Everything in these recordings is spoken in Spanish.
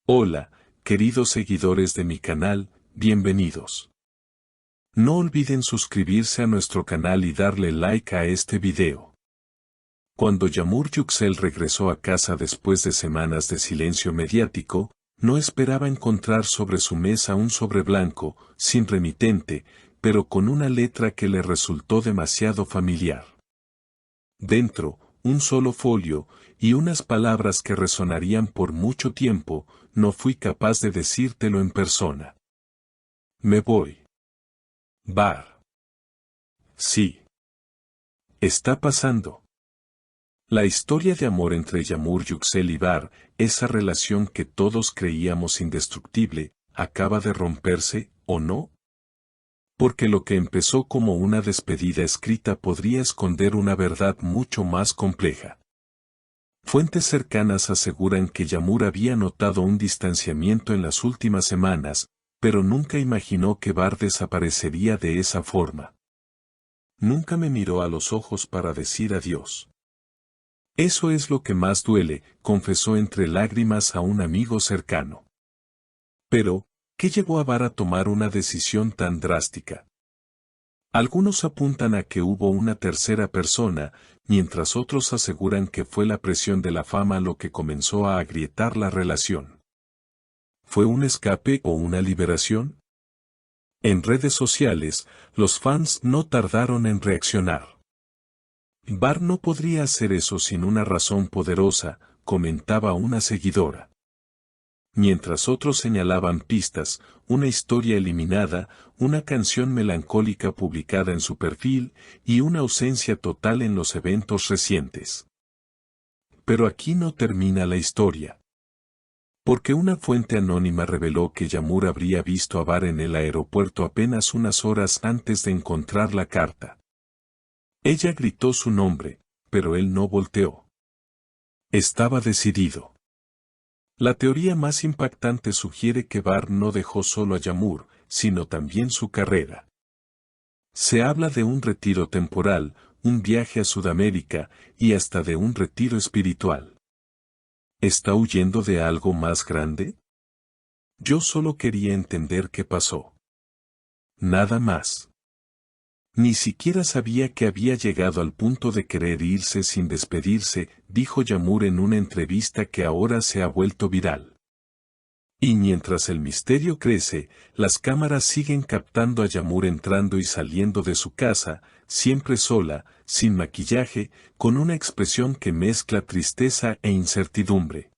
Hola, queridos seguidores de mi canal, bienvenidos. No olviden suscribirse a nuestro canal y darle like a este video. Cuando Yamur Yüksel regresó a casa después de semanas de silencio mediático, no esperaba encontrar sobre su mesa un sobre blanco, sin remitente, pero con una letra que le resultó demasiado familiar. Dentro, un solo folio, y unas palabras que resonarían por mucho tiempo. No fui capaz de decírtelo en persona. Me voy. Bar. Sí. Está pasando. La historia de amor entre Yamur Yüksel y Bar, esa relación que todos creíamos indestructible, acaba de romperse, ¿o no? Porque lo que empezó como una despedida escrita podría esconder una verdad mucho más compleja. Fuentes cercanas aseguran que Yamur había notado un distanciamiento en las últimas semanas, pero nunca imaginó que Bar desaparecería de esa forma. Nunca me miró a los ojos para decir adiós. Eso es lo que más duele, confesó entre lágrimas a un amigo cercano. Pero, ¿qué llevó a Bar a tomar una decisión tan drástica? Algunos apuntan a que hubo una tercera persona, mientras otros aseguran que fue la presión de la fama lo que comenzó a agrietar la relación. ¿Fue un escape o una liberación? En redes sociales, los fans no tardaron en reaccionar. Bar no podría hacer eso sin una razón poderosa, comentaba una seguidora. Mientras otros señalaban pistas, una historia eliminada, una canción melancólica publicada en su perfil, y una ausencia total en los eventos recientes. Pero aquí no termina la historia. Porque una fuente anónima reveló que Yamur habría visto a Bar en el aeropuerto apenas unas horas antes de encontrar la carta. Ella gritó su nombre, pero él no volteó. Estaba decidido. La teoría más impactante sugiere que Bar no dejó solo a Yamur, sino también su carrera. Se habla de un retiro temporal, un viaje a Sudamérica, y hasta de un retiro espiritual. ¿Está huyendo de algo más grande? Yo solo quería entender qué pasó. Nada más. Ni siquiera sabía que había llegado al punto de querer irse sin despedirse, dijo Yamur en una entrevista que ahora se ha vuelto viral. Y mientras el misterio crece, las cámaras siguen captando a Yamur entrando y saliendo de su casa, siempre sola, sin maquillaje, con una expresión que mezcla tristeza e incertidumbre.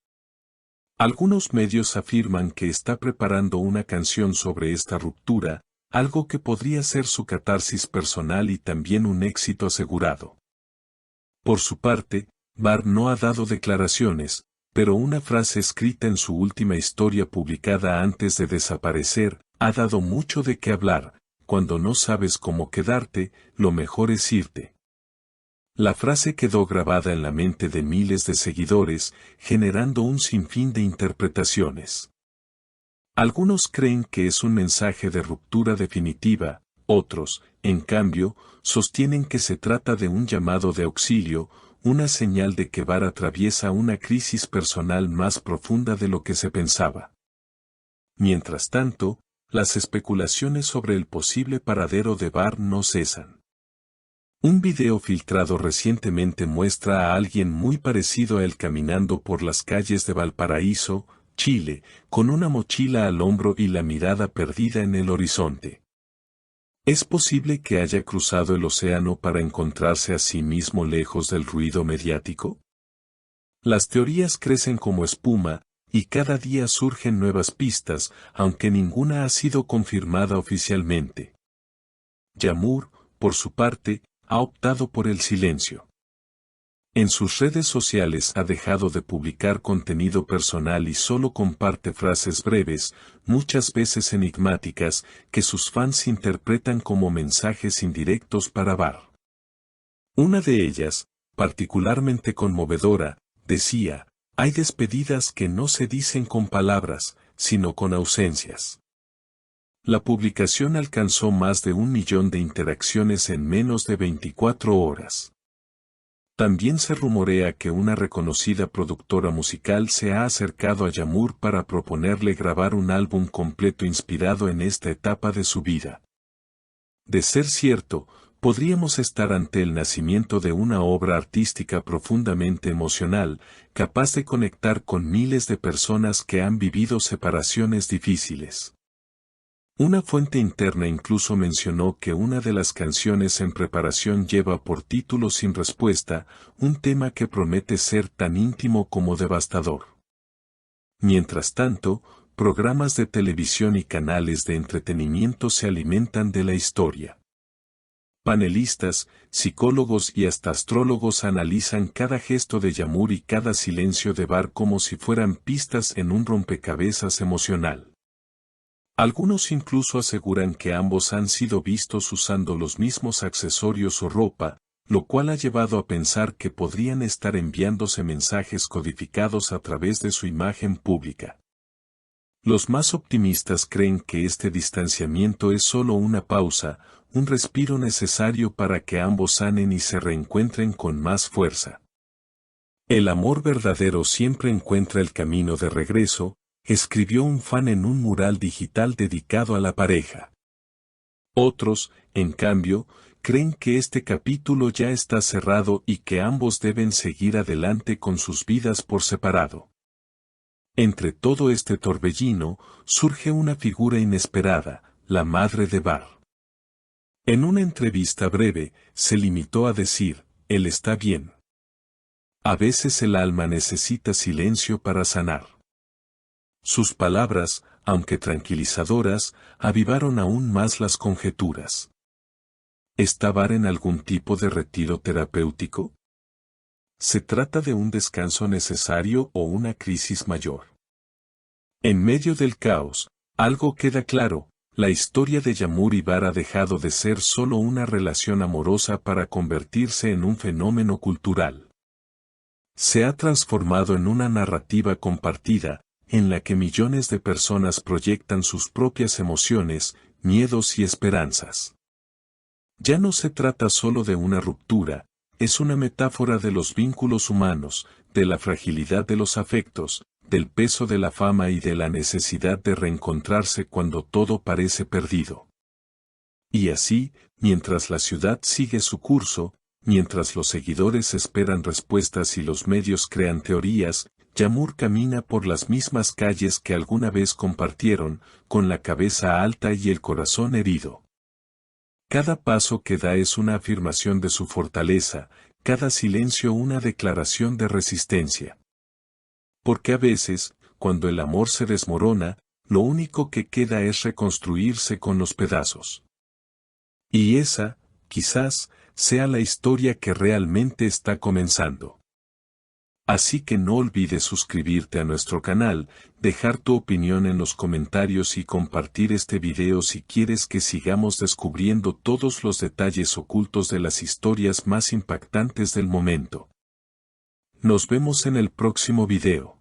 Algunos medios afirman que está preparando una canción sobre esta ruptura, algo que podría ser su catarsis personal y también un éxito asegurado. Por su parte, Bar no ha dado declaraciones, pero una frase escrita en su última historia publicada antes de desaparecer, ha dado mucho de qué hablar: cuando no sabes cómo quedarte, lo mejor es irte. La frase quedó grabada en la mente de miles de seguidores, generando un sinfín de interpretaciones. Algunos creen que es un mensaje de ruptura definitiva, otros, en cambio, sostienen que se trata de un llamado de auxilio, una señal de que Bar atraviesa una crisis personal más profunda de lo que se pensaba. Mientras tanto, las especulaciones sobre el posible paradero de Bar no cesan. Un video filtrado recientemente muestra a alguien muy parecido a él caminando por las calles de Valparaíso, Chile, con una mochila al hombro y la mirada perdida en el horizonte. ¿Es posible que haya cruzado el océano para encontrarse a sí mismo lejos del ruido mediático? Las teorías crecen como espuma, y cada día surgen nuevas pistas, aunque ninguna ha sido confirmada oficialmente. Yamur, por su parte, ha optado por el silencio. En sus redes sociales ha dejado de publicar contenido personal y solo comparte frases breves, muchas veces enigmáticas, que sus fans interpretan como mensajes indirectos para Bar. Una de ellas, particularmente conmovedora, decía: hay despedidas que no se dicen con palabras, sino con ausencias. La publicación alcanzó más de 1 millón de interacciones en menos de 24 horas. También se rumorea que una reconocida productora musical se ha acercado a Yağmur para proponerle grabar un álbum completo inspirado en esta etapa de su vida. De ser cierto, podríamos estar ante el nacimiento de una obra artística profundamente emocional, capaz de conectar con miles de personas que han vivido separaciones difíciles. Una fuente interna incluso mencionó que una de las canciones en preparación lleva por título Sin Respuesta, un tema que promete ser tan íntimo como devastador. Mientras tanto, programas de televisión y canales de entretenimiento se alimentan de la historia. Panelistas, psicólogos y hasta astrólogos analizan cada gesto de Yağmur y cada silencio de Var como si fueran pistas en un rompecabezas emocional. Algunos incluso aseguran que ambos han sido vistos usando los mismos accesorios o ropa, lo cual ha llevado a pensar que podrían estar enviándose mensajes codificados a través de su imagen pública. Los más optimistas creen que este distanciamiento es solo una pausa, un respiro necesario para que ambos sanen y se reencuentren con más fuerza. El amor verdadero siempre encuentra el camino de regreso, escribió un fan en un mural digital dedicado a la pareja. Otros, en cambio, creen que este capítulo ya está cerrado y que ambos deben seguir adelante con sus vidas por separado. Entre todo este torbellino, surge una figura inesperada, la madre de Var. En una entrevista breve, se limitó a decir, él está bien. A veces el alma necesita silencio para sanar. Sus palabras, aunque tranquilizadoras, avivaron aún más las conjeturas. ¿Está Var en algún tipo de retiro terapéutico? ¿Se trata de un descanso necesario o una crisis mayor? En medio del caos, algo queda claro, la historia de Yağmur y Var ha dejado de ser solo una relación amorosa para convertirse en un fenómeno cultural. Se ha transformado en una narrativa compartida, en la que millones de personas proyectan sus propias emociones, miedos y esperanzas. Ya no se trata solo de una ruptura, es una metáfora de los vínculos humanos, de la fragilidad de los afectos, del peso de la fama y de la necesidad de reencontrarse cuando todo parece perdido. Y así, mientras la ciudad sigue su curso, mientras los seguidores esperan respuestas y los medios crean teorías, Yağmur camina por las mismas calles que alguna vez compartieron, con la cabeza alta y el corazón herido. Cada paso que da es una afirmación de su fortaleza, cada silencio una declaración de resistencia. Porque a veces, cuando el amor se desmorona, lo único que queda es reconstruirse con los pedazos. Y esa, quizás, sea la historia que realmente está comenzando. Así que no olvides suscribirte a nuestro canal, dejar tu opinión en los comentarios y compartir este video si quieres que sigamos descubriendo todos los detalles ocultos de las historias más impactantes del momento. Nos vemos en el próximo video.